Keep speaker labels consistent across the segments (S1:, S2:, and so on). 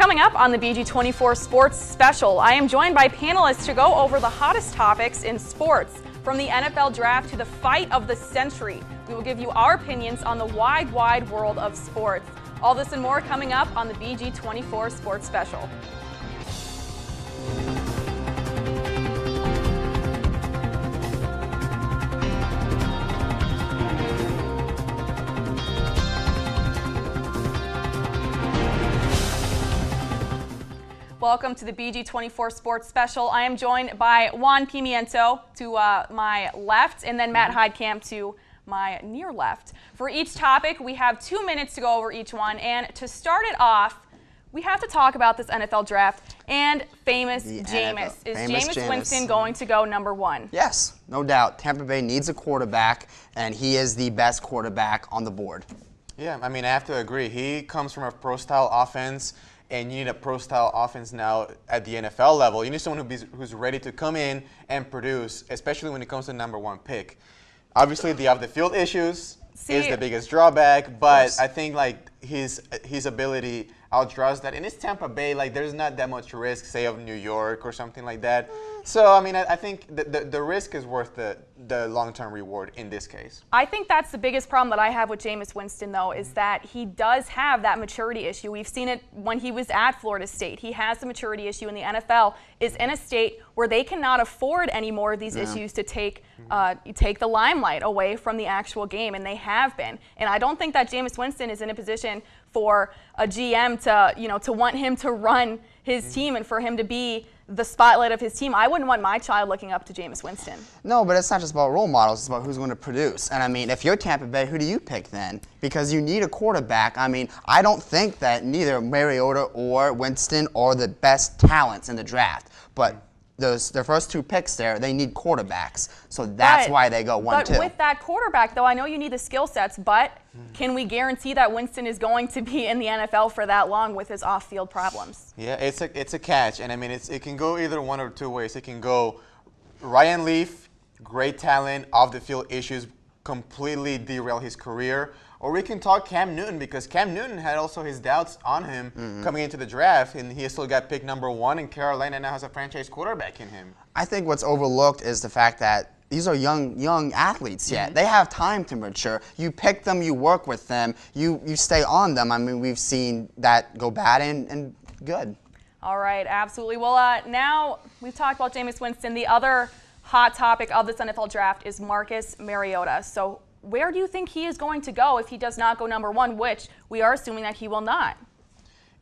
S1: Coming up on the BG24 Sports Special, I am joined by panelists to go over the hottest topics in sports, from the NFL draft to the fight of the century. We will give you our opinions on the wide world of sports. All this and more coming up on the BG24 Sports Special. Welcome to the BG24 Sports Special. I am joined by Juan Pimiento to my left, and then Matt Heidkamp to my near left. For each topic, we have 2 minutes to go over each one, and to start it off, we have to talk about this NFL draft and famous Jameis. Is Jameis Winston going to go #1?
S2: Yes, no doubt. Tampa Bay needs a quarterback, and he is the best quarterback on the board.
S3: Yeah, I mean, I have to agree. He comes from a pro-style offense, and you need a pro-style offense now at the NFL level. You need someone who's ready to come in and produce, especially when it comes to #1 pick. Obviously, the off-the-field issues is the biggest drawback, but I think like his ability outdraws that. And it's Tampa Bay, like there's not that much risk, say of New York or something like that. So I mean, I think the risk is worth the long-term reward in this case.
S1: I think that's the biggest problem that I have with Jameis Winston, though, is that he does have that maturity issue. We've seen it when he was at Florida State. He has the maturity issue, and the NFL is in a state where they cannot afford any more of these issues to take the limelight away from the actual game, and they have been. And I don't think that Jameis Winston is in a position for a GM to want him to run his team and for him to be the spotlight of his team. I wouldn't want my child looking up to Jameis Winston.
S2: No, but it's not just about role models. It's about who's going to produce. And I mean, if you're Tampa Bay, who do you pick then? Because you need a quarterback. I mean, I don't think that neither Mariota or Winston are the best talents in the draft. But their first 2 picks there, they need quarterbacks. So that's why they go 1-2.
S1: But with that quarterback, though, I know you need the skill sets, but can we guarantee that Winston is going to be in the NFL for that long with his off-field problems?
S3: Yeah, it's a catch, and I mean it can go either one or 2 ways. It can go Ryan Leaf, great talent, off-the-field issues completely derail his career. Or we can talk Cam Newton, because Cam Newton had also his doubts on him coming into the draft, and he still got picked #1, and Carolina now has a franchise quarterback in him.
S2: I think what's overlooked is the fact that these are young athletes yet. They have time to mature. You pick them, you work with them, you stay on them. I mean, we've seen that go bad and good.
S1: All right, absolutely. Well, now we've talked about Jameis Winston. The other hot topic of this NFL draft is Marcus Mariota. So where do you think he is going to go if he does not go #1, which we are assuming that he will not?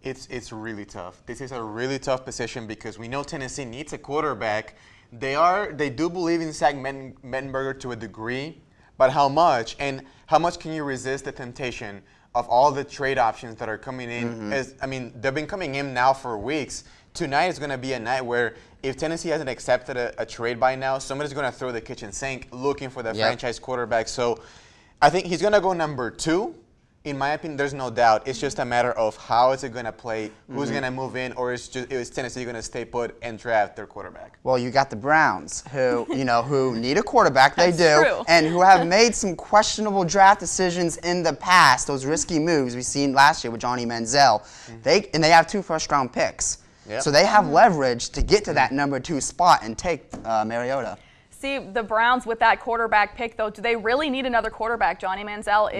S3: It's really tough. This is a really tough position because we know Tennessee needs a quarterback. They do believe in Zach Mettenberger to a degree, but how much? And how much can you resist the temptation of all the trade options that are coming in? I mean, they've been coming in now for weeks. Tonight is going to be a night where if Tennessee hasn't accepted a trade by now, somebody's going to throw the kitchen sink looking for the franchise quarterback. So I think he's going to go #2. In my opinion, there's no doubt. It's just a matter of how is it going to play, who's going to move in, or is Tennessee going to stay put and draft their quarterback?
S2: Well, you got the Browns, who who need a quarterback. They do, and who have made some questionable draft decisions in the past. Those risky moves we've seen last year with Johnny Manziel. They have 2 first-round picks, so they have leverage to get to that #2 spot and take Mariota.
S1: See, the Browns with that quarterback pick, though, do they really need another quarterback? Johnny Manziel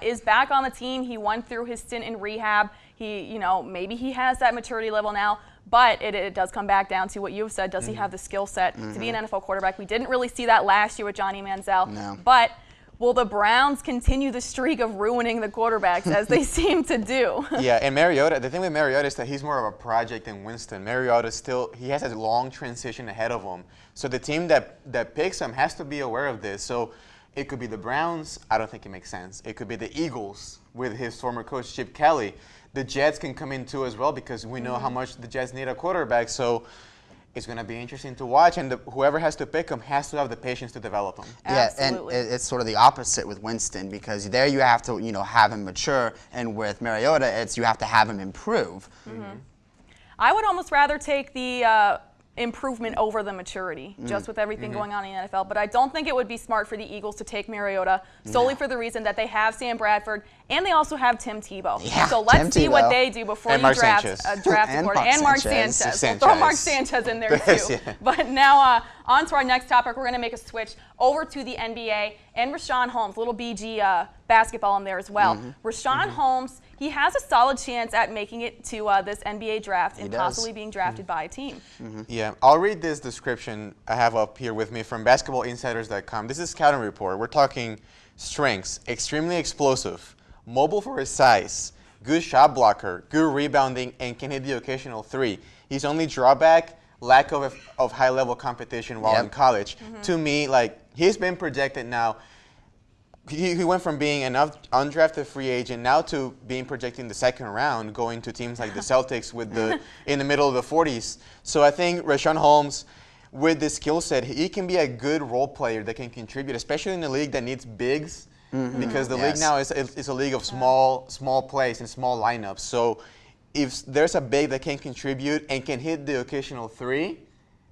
S1: is back on the team. He went through his stint in rehab. He, maybe he has that maturity level now, but it does come back down to what you've said. Does he have the skill set to be an NFL quarterback? We didn't really see that last year with Johnny Manziel.
S2: No.
S1: But will the Browns continue the streak of ruining the quarterbacks as they seem to do?
S3: Yeah, and Mariota, the thing with Mariota is that he's more of a project than Winston. Mariota he has a long transition ahead of him. So the team that picks him has to be aware of this. So it could be the Browns. I don't think it makes sense. It could be the Eagles with his former coach, Chip Kelly. The Jets can come in too as well because we know how much the Jets need a quarterback. So it's going to be interesting to watch, and whoever has to pick him has to have the patience to develop him.
S2: Yeah, and it's sort of the opposite with Winston, because there you have to, have him mature, and with Mariota, you have to have him improve.
S1: I would almost rather take the improvement over the maturity, just with everything going on in the NFL. But I don't think it would be smart for the Eagles to take Mariota solely for the reason that they have Sam Bradford and they also have Tim Tebow.
S2: Yeah,
S1: so let's
S2: Tim
S1: see what
S2: Tebow.
S1: they do before
S3: And
S1: you
S3: Mark
S1: draft
S3: Sanchez.
S1: a draft
S2: And
S1: quarterback.
S2: Mark
S1: And Mark
S2: Sanchez.
S1: Sanchez. We'll throw Mark Sanchez in there too.
S3: Yeah.
S1: But now on to our next topic. We're going to make a switch over to the NBA and Rashawn Holmes, little BG basketball in there as well. Rashawn Holmes, he has a solid chance at making it to this NBA draft and
S2: does.
S1: possibly being drafted by a team.
S3: Yeah, I'll read this description I have up here with me from basketballinsiders.com. This is scouting report. We're talking strengths, extremely explosive, mobile for his size, good shot blocker, good rebounding, and can hit the occasional three. His only drawback, lack of high-level competition while in college. To me, like, he's been projected now. He went from being an undrafted free agent now to being projected in the second round, going to teams like the Celtics with in the middle of the 40s. So I think Rashawn Holmes, with this skill set, he can be a good role player that can contribute, especially in a league that needs bigs, because the league now is a league of small plays and small lineups. So if there's a big that can contribute and can hit the occasional three,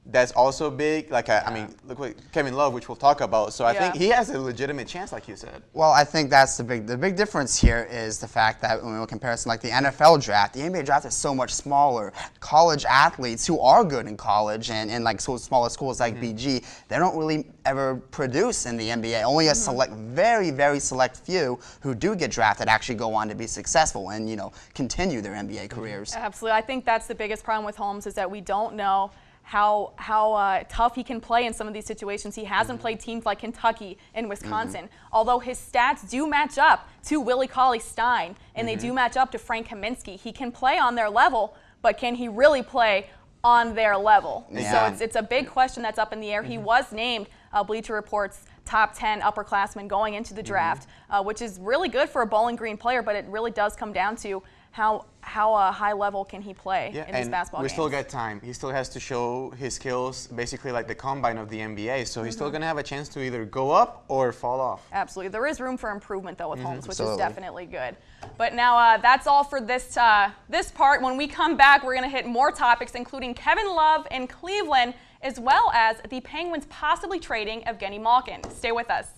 S3: that's also big. Like, I mean, look what Kevin Love, which we'll talk about. So I think he has a legitimate chance, like you said.
S2: Well, I think that's the big difference here is the fact that when we comparison like the NFL draft, the NBA draft is so much smaller. College athletes who are good in college and like smaller schools like BG, they don't really ever produce in the NBA. Only a select, very select few who do get drafted actually go on to be successful and continue their NBA careers.
S1: Absolutely. I think that's the biggest problem with Holmes is that we don't know how tough he can play in some of these situations. He hasn't played teams like Kentucky and Wisconsin, although his stats do match up to Willie Cauley-Stein, and they do match up to Frank Kaminsky. He can play on their level, but can he really play on their level?
S2: Yeah.
S1: So it's a big question that's up in the air. He was named Bleacher Report's top 10 upperclassman going into the draft, which is really good for a Bowling Green player, but it really does come down to how high level can he play in these basketball games.
S3: We still got time. He still has to show his skills, basically like the combine of the NBA. So he's still going to have a chance to either go up or fall off.
S1: Absolutely. There is room for improvement, though, with Holmes, which is
S2: Absolutely.
S1: definitely good. But now that's all for this part. When we come back, we're going to hit more topics, including Kevin Love in Cleveland, as well as the Penguins possibly trading Evgeny Malkin. Stay with us.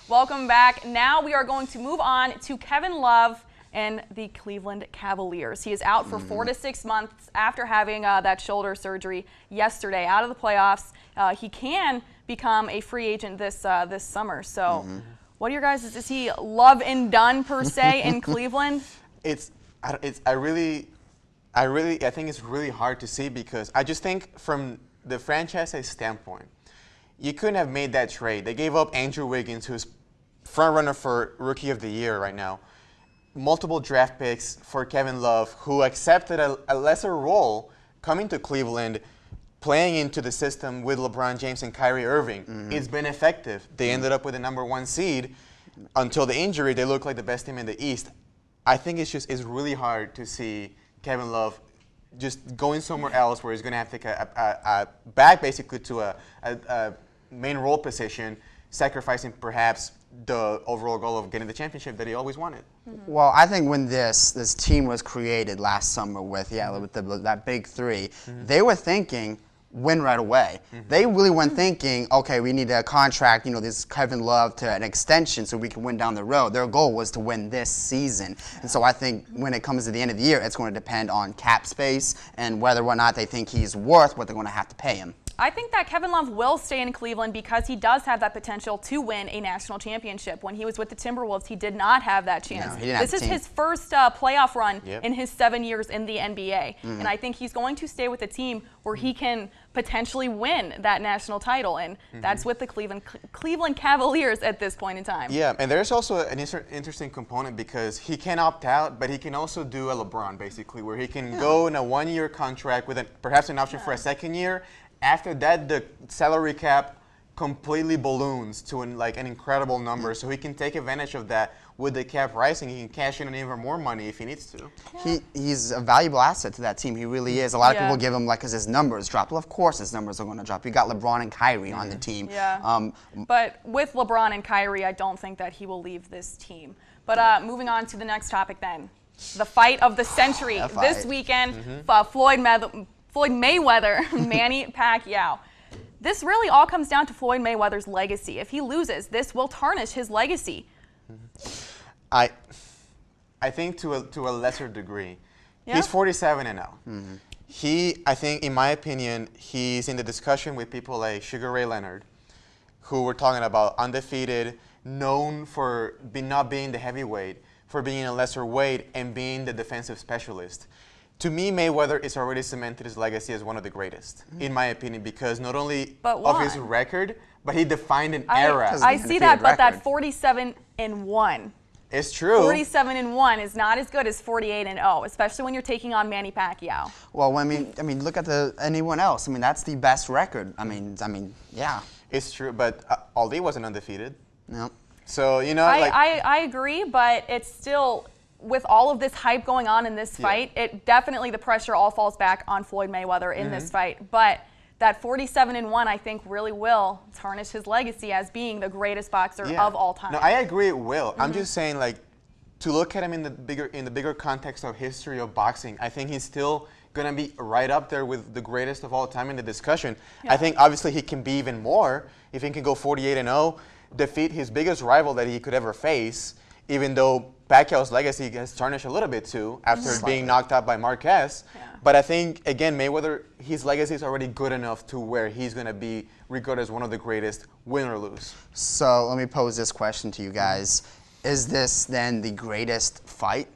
S1: Welcome back. Now we are going to move on to Kevin Love and the Cleveland Cavaliers. He is out for 4 to 6 months after having that shoulder surgery yesterday, out of the playoffs. He can become a free agent this summer. So what are your guys, is he love and done per se in Cleveland?
S3: I think it's really hard to see because I just think from the franchise's standpoint, you couldn't have made that trade. They gave up Andrew Wiggins, who's front runner for Rookie of the Year right now. Multiple draft picks for Kevin Love, who accepted a lesser role coming to Cleveland, playing into the system with LeBron James and Kyrie Irving. It's been effective. They ended up with the #1 seed. Until the injury, they look like the best team in the East. I think it's really hard to see Kevin Love just going somewhere else where he's going to have to take a back basically to a main role position, sacrificing perhaps the overall goal of getting the championship that he always wanted.
S2: Well, I think when this team was created last summer with that big three, they were thinking win right away. They really weren't thinking, okay, we need a contract, this Kevin Love to an extension so we can win down the road. Their goal was to win this season. And so I think when it comes to the end of the year, it's going to depend on cap space and whether or not they think he's worth what they're going to have to pay him.
S1: I think that Kevin Love will stay in Cleveland because he does have that potential to win a national championship. When he was with the Timberwolves, he did not have that chance.
S2: No, he didn't have
S1: This is
S2: the team.
S1: his first playoff run in his 7 years in the NBA. And I think he's going to stay with a team where he can potentially win that national title. And that's with the Cleveland Cavaliers at this point in time.
S3: Yeah, and there's also an interesting component because he can opt out, but he can also do a LeBron, basically, where he can go in a 1-year contract with perhaps an option for a second year. After that, the salary cap completely balloons to an incredible number, so he can take advantage of that. With the cap rising, he can cash in on even more money if he needs to.
S2: He's a valuable asset to that team. He really is. A lot of people give him because his numbers dropped. Well, of course his numbers are going to drop. You got LeBron and Kyrie on the team.
S1: Yeah. But with LeBron and Kyrie, I don't think that he will leave this team. But moving on to the next topic then. The fight of the century this weekend. Floyd Mayweather, Manny Pacquiao. This really all comes down to Floyd Mayweather's legacy. If he loses, this will tarnish his legacy.
S3: I think to a lesser degree.
S1: Yeah?
S3: He's 47-0. I think, in my opinion, he's in the discussion with people like Sugar Ray Leonard, who were talking about undefeated, known for not being the heavyweight, for being a lesser weight, and being the defensive specialist. To me, Mayweather is already cemented his legacy as one of the greatest, in my opinion, because not only of his record, but he defined an era.
S1: I see that, but that 47-1.
S3: It's true.
S1: 47-1 is not as good as 48-0, especially when you're taking on Manny Pacquiao.
S2: Well, I mean, look at anyone else. I mean, that's the best record. I mean, yeah.
S3: It's true, but Ali wasn't undefeated.
S2: No.
S3: So, you know,
S1: I agree, but it's still, with all of this hype going on in this fight, it definitely, the pressure all falls back on Floyd Mayweather in this fight. But that 47-1, I think, really will tarnish his legacy as being the greatest boxer of all time.
S3: No, I agree it will. I'm just saying, like, to look at him in the bigger context of history of boxing, I think he's still going to be right up there with the greatest of all time in the discussion. I think, obviously, he can be even more if he can go 48-0, defeat his biggest rival that he could ever face, even though Pacquiao's legacy has tarnished a little bit too after being knocked out by Marquez. But I think, again, Mayweather, his legacy is already good enough to where he's going to be regarded as one of the greatest, win or lose.
S2: So let me pose this question to you guys. Is this then the greatest fight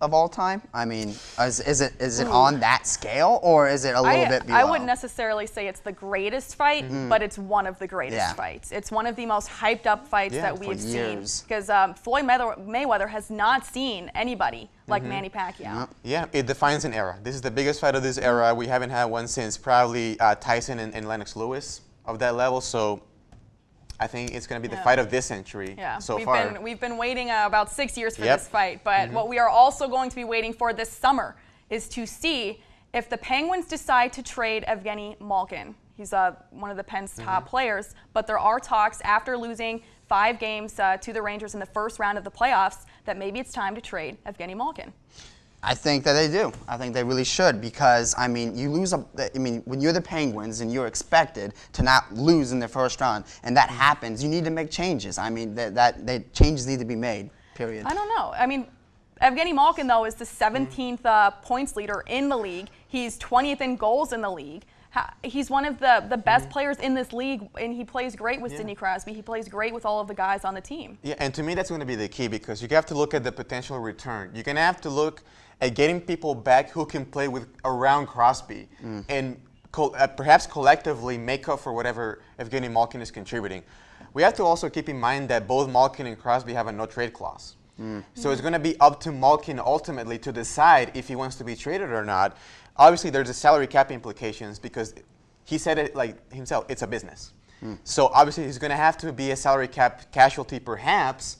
S2: of all time? I mean, is it on that scale, or is it a little bit below?
S1: I wouldn't necessarily say it's the greatest fight, but it's one of the greatest fights. It's one of the most hyped up fights that we've seen. Because Floyd Mayweather has not seen anybody like Manny Pacquiao.
S3: Yeah, it defines an era. This is the biggest fight of this era. We haven't had one since probably Tyson and Lennox Lewis of that level. So I think it's going to be the fight of this century so far.
S1: We've been waiting about 6 years for this fight, but what we are also going to be waiting for this summer is to see if the Penguins decide to trade Evgeny Malkin. He's one of the Pens' top players, but there are talks after losing 5 games to the Rangers in the first round of the playoffs that maybe it's time to trade Evgeny Malkin.
S2: I think that they do. I think they really should, because I mean, when you're the Penguins and you're expected to not lose in the first round, and that happens, you need to make changes. I mean, changes need to be made. Period.
S1: I don't know. I mean, Evgeny Malkin, though, is the 17th points leader in the league. He's 20th in goals in the league. He's one of the best players in this league, and he plays great with Sidney Crosby. He plays great with all of the guys on the team. Yeah,
S3: and to me that's going to be the key, because you have to look at the potential return. You're going to have to look at getting people back who can play around Crosby and perhaps collectively make up for whatever Evgeny Malkin is contributing. We have to also keep in mind that both Malkin and Crosby have a no-trade clause. So it's going to be up to Malkin ultimately to decide if he wants to be traded or not. Obviously, there's a salary cap implications, because he said it like himself, it's a business. So obviously, he's going to have to be a salary cap casualty perhaps,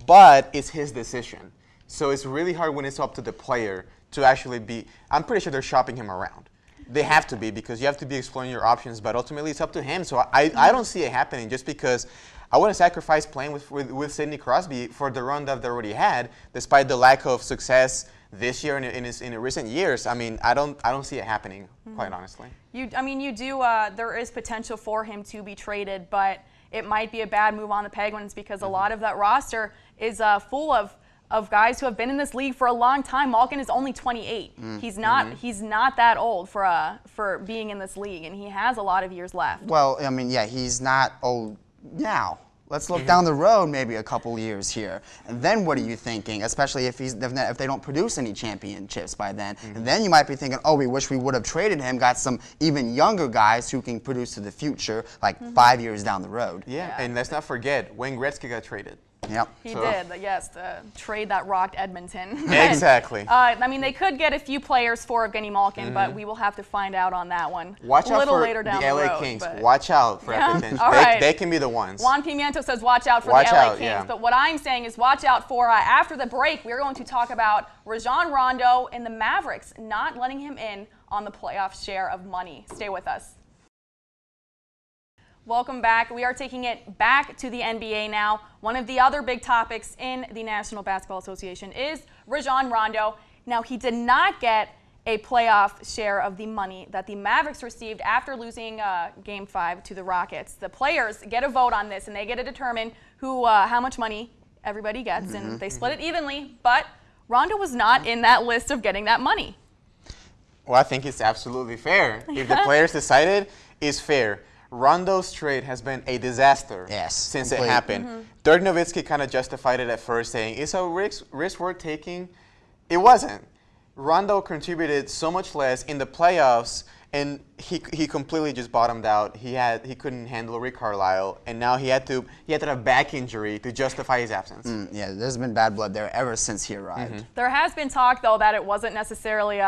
S3: but it's his decision. So it's really hard when it's up to the player to actually be, I'm pretty sure they're shopping him around. They have to be, because you have to be exploring your options, but ultimately it's up to him. So I don't see it happening, just because I wouldn't sacrifice playing with Sidney Crosby for the run that they already had, despite the lack of success this year and in recent years. I mean, I don't see it happening, quite honestly.
S1: There is potential for him to be traded, but it might be a bad move on the Penguins, because a lot of that roster is full of guys who have been in this league for a long time. Malkin is only 28. He's not that old for being in this league, and he has a lot of years left.
S2: Well, I mean, yeah, he's not old now. Let's look down the road maybe a couple years here. And then what are you thinking, especially if they don't produce any championships by then? And then you might be thinking, oh, we wish we would have traded him, got some even younger guys who can produce to the future, like 5 years down the road.
S3: Yeah, and let's not forget, Wayne Gretzky got traded.
S2: Yep.
S1: He did, yes, the trade that rocked Edmonton.
S3: Exactly.
S1: I mean, they could get a few players for Evgeny Malkin, but we will have to find out on that one
S3: Watch
S1: a little
S3: out for
S1: later down
S3: the
S1: the
S3: LA
S1: road.
S3: Kings. Watch out for Edmonton.
S1: All right.
S3: They can be the ones.
S1: Juan Pimiento says watch out for the LA Kings. But what I'm saying is watch out for, after the break, we're going to talk about Rajon Rondo and the Mavericks not letting him in on the playoff share of money. Stay with us. Welcome back. We are taking it back to the NBA now. One of the other big topics in the National Basketball Association is Rajon Rondo. Now, he did not get a playoff share of the money that the Mavericks received after losing Game 5 to the Rockets. The players get a vote on this, and they get to determine how much money everybody gets, and they split it evenly, but Rondo was not in that list of getting that money.
S3: Well, I think it's absolutely fair. If the players decided, it's fair. Rondo's trade has been a disaster since it happened. Dirk Nowitzki kind of justified it at first, saying it's a risk worth taking. It wasn't. Rondo contributed so much less in the playoffs, and he completely just bottomed out. He couldn't handle Rick Carlisle, and now he had to have a back injury to justify his absence.
S2: Yeah, there's been bad blood there ever since he arrived.
S1: There has been talk, though, that it wasn't necessarily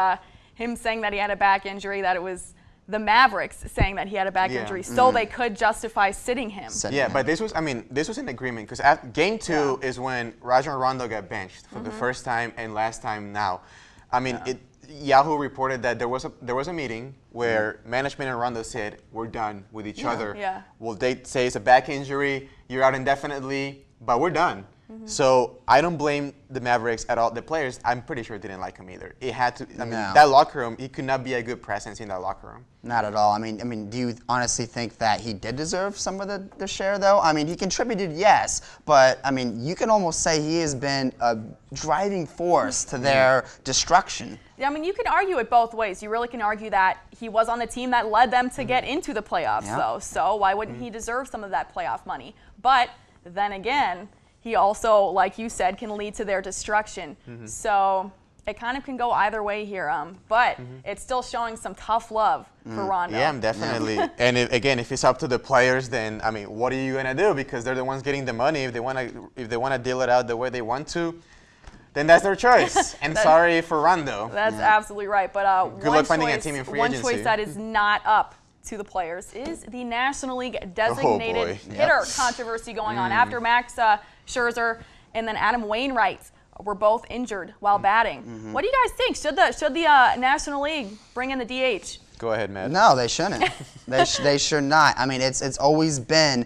S1: him saying that he had a back injury, that it was the Mavericks saying that he had a back injury, so they could justify sitting him.
S3: But this was an agreement, because Game 2 is when Rajon Rondo got benched for the first time and last time now. I mean, Yahoo reported that there was a meeting where management and Rondo said, we're done with each other. Well, they say it's a back injury, you're out indefinitely, but we're done. So I don't blame the Mavericks at all. The players, I'm pretty sure, didn't like him either. It had to. I mean, that locker room, he could not be a good presence in that locker room.
S2: Not at all. I mean, do you honestly think that he did deserve some of the share, though? I mean, he contributed, yes, but I mean, you can almost say he has been a driving force to their destruction.
S1: Yeah, I mean, you can argue it both ways. You really can argue that he was on the team that led them to get into the playoffs, though. So why wouldn't he deserve some of that playoff money? But then again, he also, like you said, can lead to their destruction. So it kind of can go either way here. But it's still showing some tough love for Rondo.
S3: Yeah, definitely. And if it's up to the players, then I mean, what are you gonna do? Because they're the ones getting the money. If they wanna deal it out the way they want to, then that's their choice. And sorry for Rondo.
S1: That's absolutely right. But
S3: good luck finding a team in free agency.
S1: One choice that is not up to the players is the National League designated hitter controversy going on after Max Scherzer and then Adam Wainwright were both injured while batting. What do you guys think? Should the National League bring in the DH?
S3: Go ahead, Matt.
S2: No, they shouldn't. they should not. I mean, it's always been.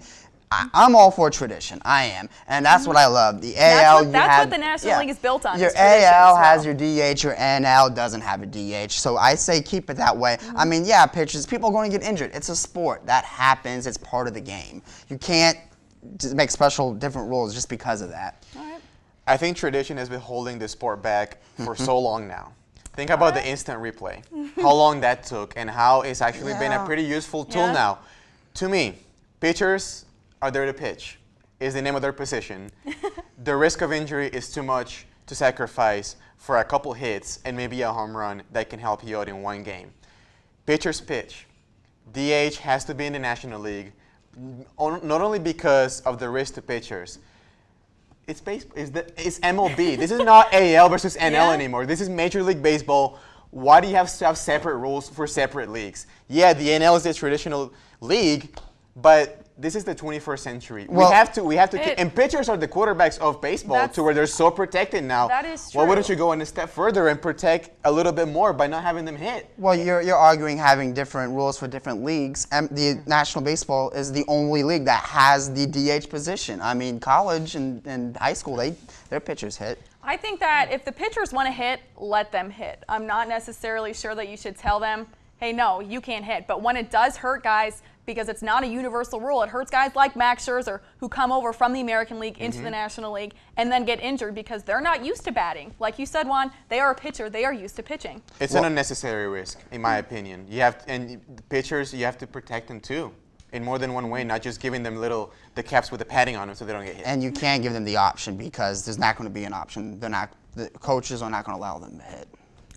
S2: I'm all for tradition. I am, and that's what I love. The AL.
S1: That's what the National League is built on.
S2: Your AL has your DH. Your NL doesn't have a DH. So I say keep it that way. I mean, yeah, pitchers. People are going to get injured. It's a sport. That happens. It's part of the game. You can't just make special different rules just because of that.
S1: All right.
S3: I think tradition has been holding the sport back for so long now. Think about the instant replay. How long that took, and how it's actually been a pretty useful tool now. To me, pitchers are there to pitch, is the name of their position. The risk of injury is too much to sacrifice for a couple hits and maybe a home run that can help you out in one game. Pitchers pitch. DH has to be in the National League, not only because of the risk to pitchers. It's MLB. This is not AL versus NL anymore. This is Major League Baseball. Why do you have to have separate rules for separate leagues? Yeah, the NL is the traditional league, but this is the 21st century. Well, we have to and pitchers are the quarterbacks of baseball to where they're so protected now.
S1: That is true.
S3: Why wouldn't you go a step further and protect a little bit more by not having them hit?
S2: Well, you're arguing having different rules for different leagues. And the National Baseball is the only league that has the DH position. I mean, college and high school, their pitchers hit.
S1: I think that if the pitchers want to hit, let them hit. I'm not necessarily sure that you should tell them, hey, no, you can't hit. But when it does hurt guys, because it's not a universal rule, it hurts guys like Max Scherzer who come over from the American League into the National League and then get injured because they're not used to batting. Like you said, Juan, they are a pitcher. They are used to pitching.
S3: It's an unnecessary risk, in my opinion. And the pitchers, you have to protect them too, in more than one way, not just giving them the caps with the padding on them so they don't get hit.
S2: And you can't give them the option because there's not going to be an option. The coaches are not going to allow them to hit.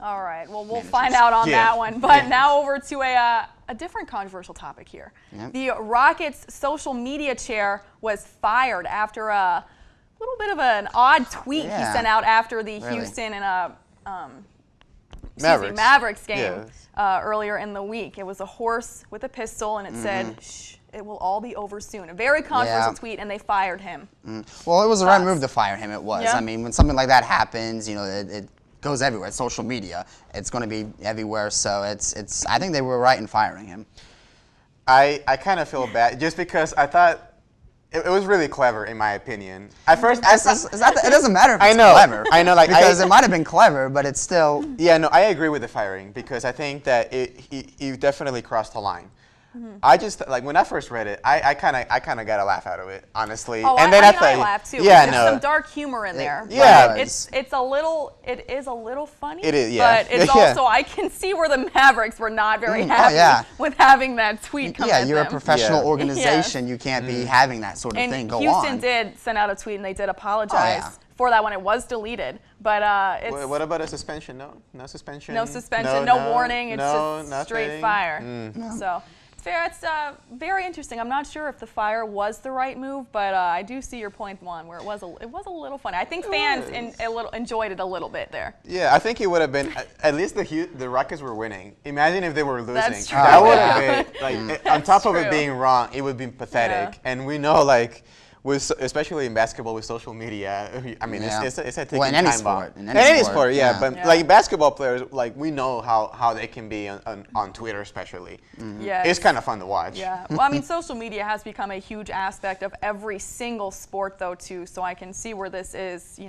S1: All right. Well, we'll find out on that one. But now over to a different controversial topic here. The Rockets' social media chair was fired after a little bit of an odd tweet he sent out after the Houston and Mavericks game earlier in the week. It was a horse with a pistol, and it said, "Shh, it will all be over soon." A very controversial tweet, and they fired him.
S2: Well, it was the right move to fire him. It was. I mean, when something like that happens, you know, it goes everywhere. It's social media. It's going to be everywhere. So it's. I think they were right in firing him.
S3: I kind of feel bad just because I thought it was really clever, in my opinion. At first,
S2: it doesn't matter if it's clever.
S3: I know, like
S2: because it might have been clever, but it's still.
S3: Yeah, no, I agree with the firing because I think that he definitely crossed the line. I just like when I first read it, I kind of got a laugh out of it, honestly.
S1: Oh,
S3: and then
S1: I laughed too.
S3: Yeah,
S1: There's some dark humor in there.
S3: Yeah,
S1: but it is a little funny.
S3: It is, yeah.
S1: But it's also, I can see where the Mavericks were not very happy with having that tweet come at them.
S2: You're a professional organization. You can't be having that sort of thing go on.
S1: Houston did send out a tweet and they did apologize for that when it was deleted. But it's...
S3: What about a suspension? No suspension?
S1: No suspension, no warning. It's just
S3: nothing.
S1: Straight fire. So it's fair. It's very interesting. I'm not sure if the fire was the right move, but I do see your point, Juan, where it was a little funny. I think fans enjoyed it a little bit there.
S3: Yeah, I think it would have been, at least the Rockets were winning. Imagine if they were losing.
S1: That's true.
S3: That would have been, like, on top of it being wrong, it would be pathetic.
S1: Yeah.
S3: And we know, like, especially in basketball with social media, I mean, it's a ticking time bomb.
S2: In any sport,
S3: yeah. But like basketball players, like we know how they can be on Twitter, especially.
S1: Yeah,
S3: it's kind of fun to watch.
S1: Yeah. Well, I mean, social media has become a huge aspect of every single sport, though, too. So I can see where this is,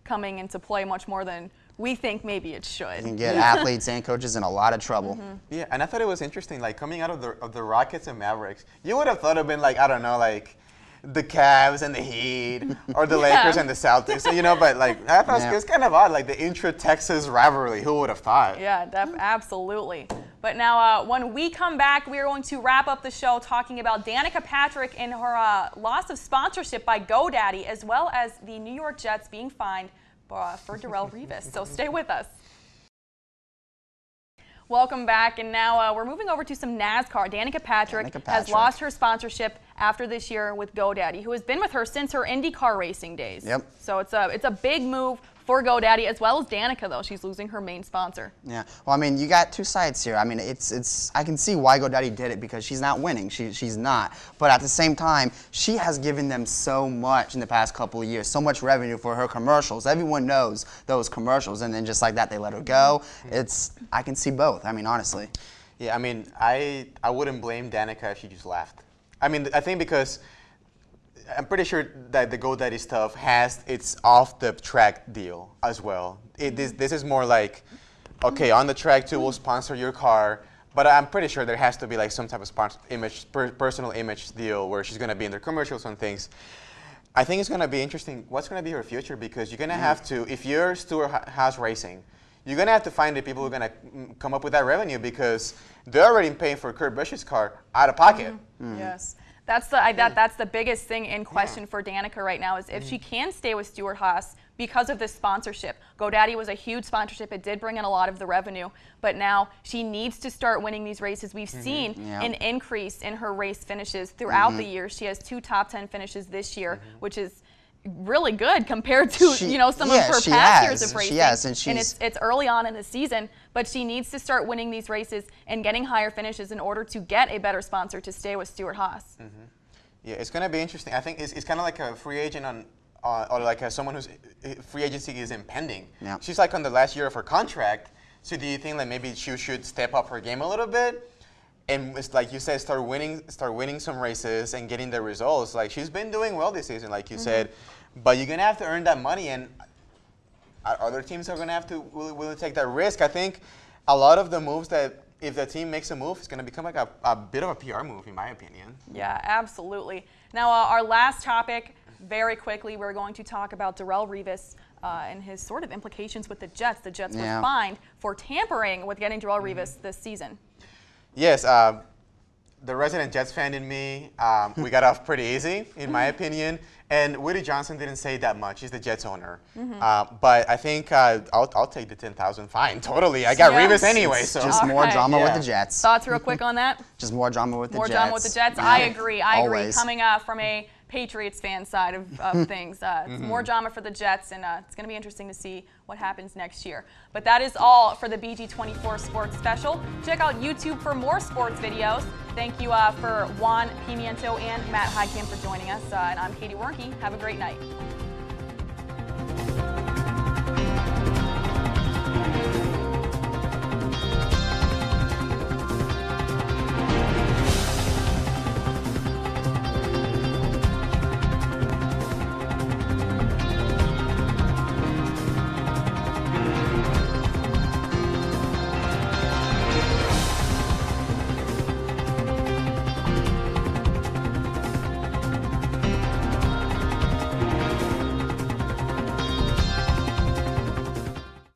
S1: coming into play much more than we think maybe it should.
S2: You can get athletes and coaches in a lot of trouble.
S3: Yeah, and I thought it was interesting, like coming out of the Rockets and Mavericks, you would have thought it would have been like, I don't know, like the Cavs and the Heat, or the Lakers and the Celtics, but like I thought it's kind of odd, like the intra-Texas rivalry. Who would have thought?
S1: Yeah, absolutely. But now, when we come back, we are going to wrap up the show talking about Danica Patrick and her loss of sponsorship by GoDaddy, as well as the New York Jets being fined for Darrelle Revis. So stay with us. Welcome back, and now we're moving over to some NASCAR. Danica Patrick has lost her sponsorship after this year with GoDaddy, who has been with her since her IndyCar racing days.
S2: Yep.
S1: So it's a big move for GoDaddy, as well as Danica, though. She's losing her main sponsor.
S2: Yeah. Well, I mean, you got two sides here. I mean, I can see why GoDaddy did it, because she's not winning. She's not. But at the same time, she has given them so much in the past couple of years, so much revenue for her commercials. Everyone knows those commercials, and then just like that, they let her go. I can see both. I mean, honestly.
S3: Yeah. I mean, I wouldn't blame Danica if she just left. I mean, I think because I'm pretty sure that the GoDaddy stuff has its off-the-track deal as well. This is more like, okay, on the track too, we'll sponsor your car, but I'm pretty sure there has to be like some type of personal image deal where she's going to be in their commercials and things. I think it's going to be interesting. What's going to be her future? Because you're going to have to, if you're Stewart-Haas Racing, you're going to have to find the people who are going to come up with that revenue, because they're already paying for Kurt Busch's car out of pocket.
S1: Yes. That's the biggest thing in question for Danica right now, is if she can stay with Stewart-Haas because of this sponsorship. GoDaddy was a huge sponsorship. It did bring in a lot of the revenue, but now she needs to start winning these races. We've seen an increase in her race finishes throughout the year. She has 2 top 10 finishes this year, which is really good compared to some of her past years of racing. And it's early on in the season, but she needs to start winning these races and getting higher finishes in order to get a better sponsor to stay with Stewart-Haas.
S3: Yeah, it's going to be interesting. I think it's kind of like a free agent or like someone whose free agency is impending.
S2: Yeah.
S3: She's like on the last year of her contract. So do you think that maybe she should step up her game a little bit? And it's like you said, start winning some races and getting the results. Like, she's been doing well this season, like you said, but you're gonna have to earn that money, and other teams are gonna have to willing to take that risk. I think a lot of the moves that if the team makes a move, it's gonna become like a bit of a PR move, in my opinion.
S1: Yeah, absolutely. Now, our last topic, very quickly, we're going to talk about Darrelle Revis and his sort of implications with the Jets. The Jets were fined for tampering with getting Darrelle Revis this season.
S3: Yes, the resident Jets fan in me, we got off pretty easy, in my opinion. And Woody Johnson didn't say that much. He's the Jets owner. But I think I'll take the $10,000 fine. Totally. I got Revis anyway. So
S2: just more drama with the Jets.
S1: Thoughts real quick on that?
S2: Just more drama with the Jets.
S1: More drama with the Jets. I agree. Coming from a Patriots fan side of things. It's more drama for the Jets, and it's going to be interesting to see what happens next year. But that is all for the BG24 Sports Special. Check out YouTube for more sports videos. Thank you for Juan Pimiento and Matt Heitkamp for joining us. And I'm Katie Warnke. Have a great night.